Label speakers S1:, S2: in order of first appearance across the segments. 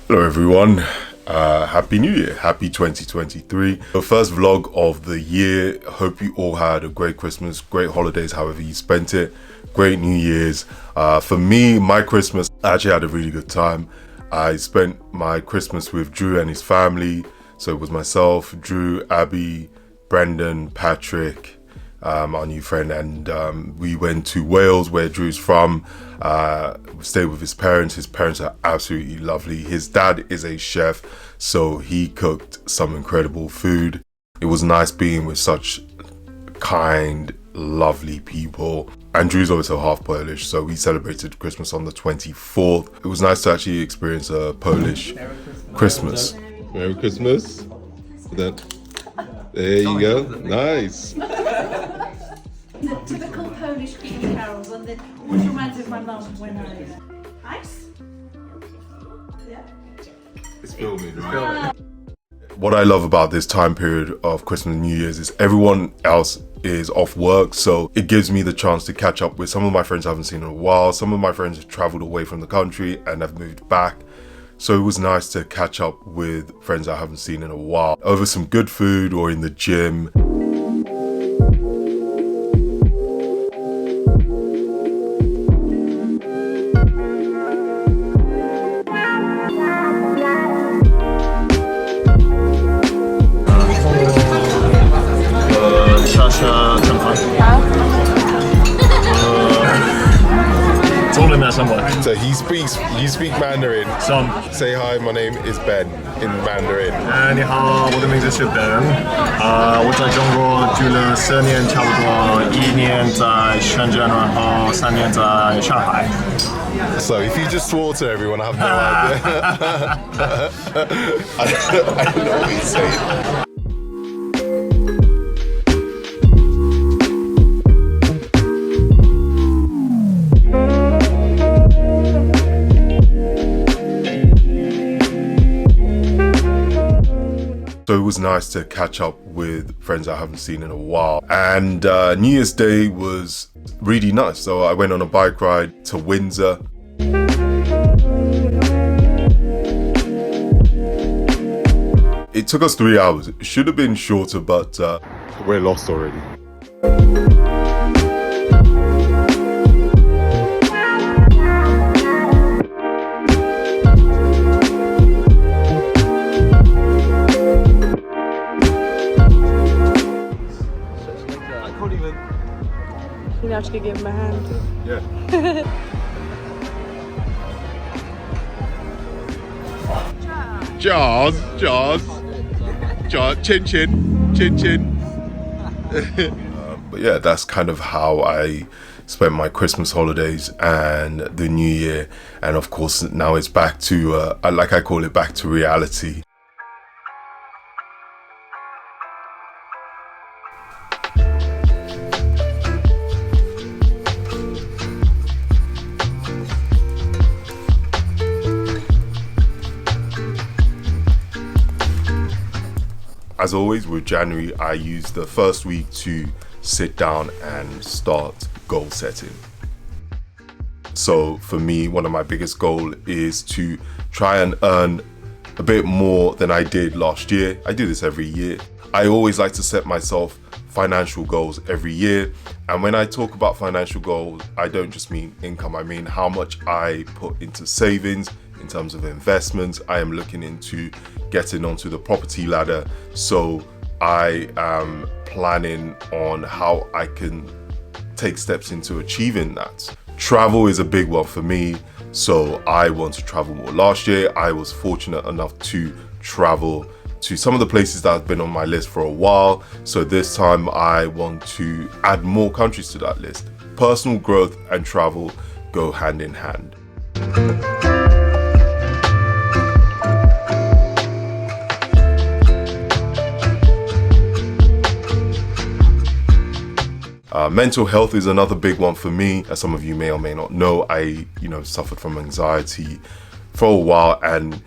S1: Hello everyone, Happy New Year, Happy 2023. The first vlog of the year. Hope you all had a great Christmas, great holidays, however you spent it, great New Year's. For me, my Christmas, I actually had a really good time. I spent my Christmas with Drew and his family. So it was myself, Drew, Abby, Brendan, Patrick, our new friend, and we went to Wales, where Drew's from. Stayed with his parents. His parents are absolutely lovely. His dad is a chef, so he cooked some incredible food. It was nice being with such kind, lovely people. And Drew's also half Polish, so we celebrated Christmas on the 24th. It was nice to actually experience a Polish Christmas. Merry Christmas. There you go. Nice.
S2: The typical Polish Christmas carols, and which reminds me of my mum when I... Ice? Yeah.
S1: It's filming, right? What I love about this time period of Christmas and New Year's is everyone else is off work, so it gives me the chance to catch up with some of my friends I haven't seen in a while. Some of my friends have traveled away from the country and have moved back. So it was nice to catch up with friends I haven't seen in a while over some good food or in the gym. So you speak Mandarin.
S3: Some.
S1: Say hi, my name is Ben in Mandarin.
S3: 你好，我的名字是 Ben。我在中国住了4年，差不多1年在深圳，然后3年在上海。
S1: So if you just swore to everyone, I have no idea. I don't know what you're saying. So it was nice to catch up with friends I haven't seen in a while. And New Year's Day was really nice. So I went on a bike ride to Windsor. It took us 3 hours. It should have been shorter, but we're lost already.
S4: You can actually give him a hand.
S1: Yeah. Jaws, chin chin. But yeah, that's kind of how I spent my Christmas holidays and the New Year. And of course, now it's back to, like I call it, back to reality. As always with January, I use the first week to sit down and start goal setting. So for me, one of my biggest goals is to try and earn a bit more than I did last year. I do this every year. I always like to set myself financial goals every year. And when I talk about financial goals, I don't just mean income. I mean how much I put into savings. In terms of investments, I am looking into getting onto the property ladder. So I am planning on how I can take steps into achieving that. Travel is a big one for me. So I want to travel more. Last year, I was fortunate enough to travel to some of the places that have been on my list for a while. So this time I want to add more countries to that list. Personal growth and travel go hand in hand. Mental health is another big one for me. As some of you may or may not know, I suffered from anxiety for a while, and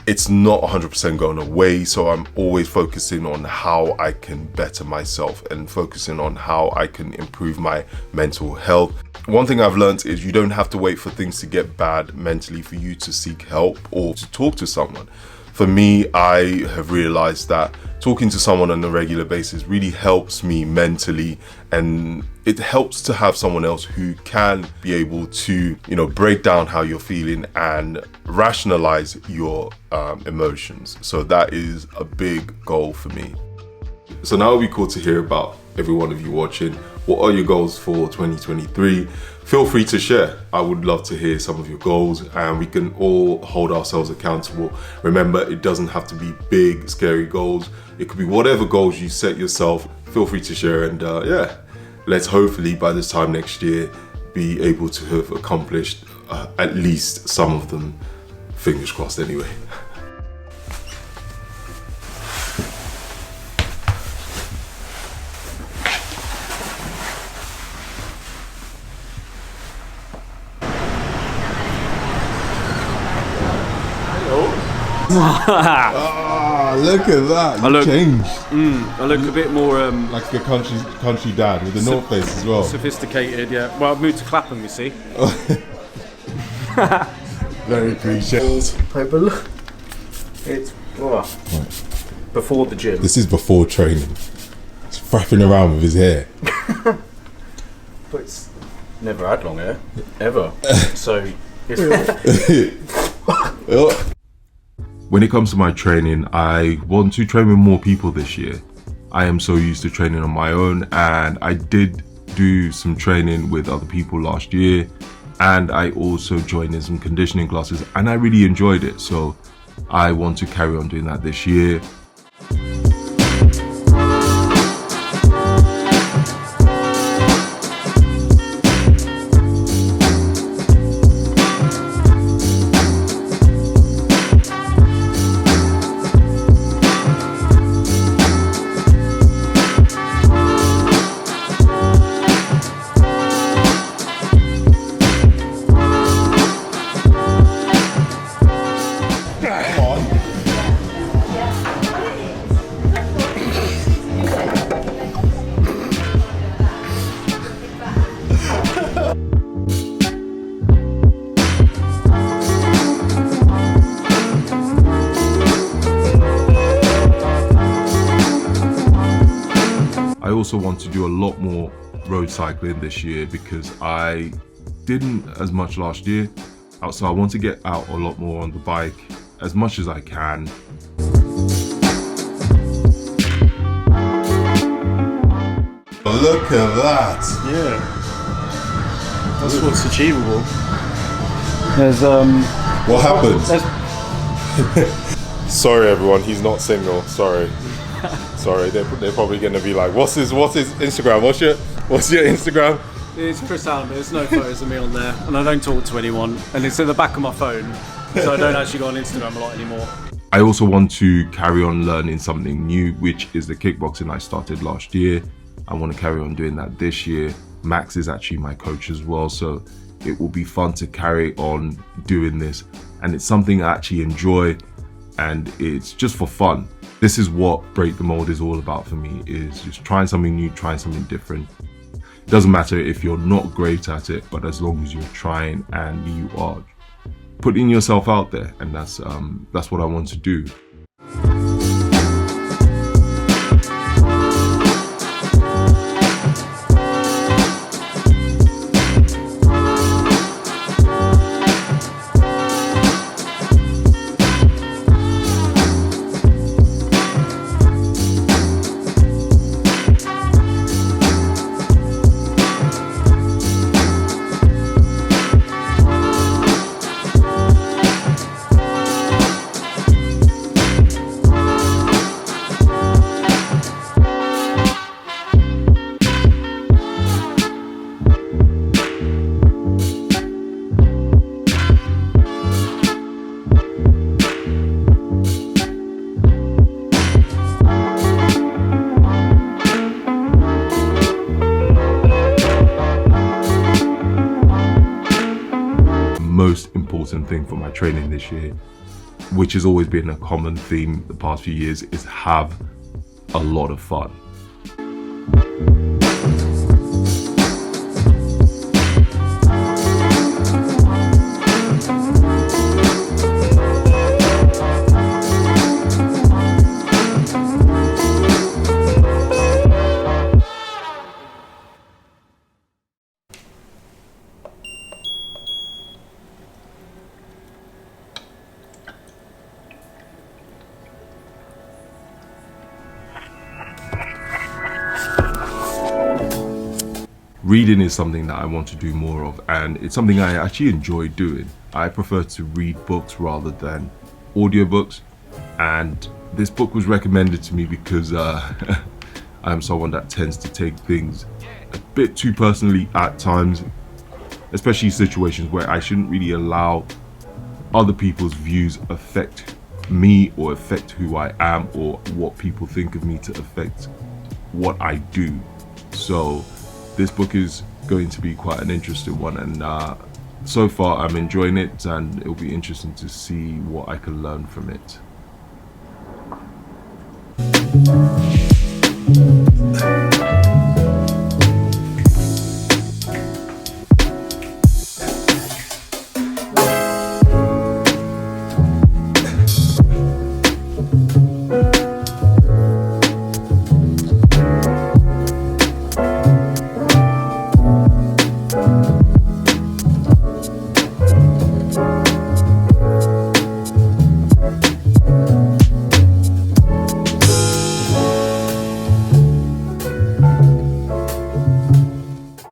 S1: it's not 100% going away, so I'm always focusing on how I can better myself and focusing on how I can improve my mental health. One thing I've learned is you don't have to wait for things to get bad mentally for you to seek help or to talk to someone. For me, I have realized that talking to someone on a regular basis really helps me mentally, and it helps to have someone else who can be able to, break down how you're feeling and rationalize your emotions. So that is a big goal for me. So now it'll be cool to hear about every one of you watching. What are your goals for 2023? Feel free to share. I would love to hear some of your goals, and we can all hold ourselves accountable. Remember, it doesn't have to be big, scary goals. It could be whatever goals you set yourself. Feel free to share, and let's hopefully by this time next year be able to have accomplished at least some of them. Fingers crossed anyway. Look at that! You changed.
S5: I look a bit more
S1: Like a country dad with the North Face as well.
S5: sophisticated. Yeah. Well, I've moved to Clapham, you see.
S1: Very appreciated.
S5: It's before the gym.
S1: This is before training. He's frapping around with his hair.
S5: But it's never had long hair, ever. So it's
S1: When it comes to my training, I want to train with more people this year. I am so used to training on my own, and I did do some training with other people last year, and I also joined in some conditioning classes, and I really enjoyed it. So I want to carry on doing that this year. I also want to do a lot more road cycling this year because I didn't as much last year. So I want to get out a lot more on the bike as much as I can. Look at that!
S5: yeah. That's what's achievable. There's
S1: What happened? Sorry everyone, he's not single. Sorry. They're probably going to be like, what's his Instagram? What's your Instagram?
S5: It's Chris Allen, but there's no photos of me on there, and I don't talk to anyone, and it's in the back of my phone, so I don't actually go on Instagram a lot anymore.
S1: I also want to carry on learning something new, which is the kickboxing I started last year. I want to carry on doing that this year. Max is actually my coach as well, so it will be fun to carry on doing this, and it's something I actually enjoy, and it's just for fun. This is what Break the Mold is all about for me, is just trying something new, trying something different. It doesn't matter if you're not great at it, but as long as you're trying and you are putting yourself out there, and that's what I want to do. Most important thing for my training this year which has always been a common theme the past few years, is have a lot of fun. Reading is something that I want to do more of, and it's something I actually enjoy doing. I prefer to read books rather than audiobooks, and this book was recommended to me because I am someone that tends to take things a bit too personally at times, especially situations where I shouldn't really allow other people's views affect me or affect who I am or what people think of me to affect what I do. So this book is going to be quite an interesting one, and so far I'm enjoying it, and it'll be interesting to see what I can learn from it.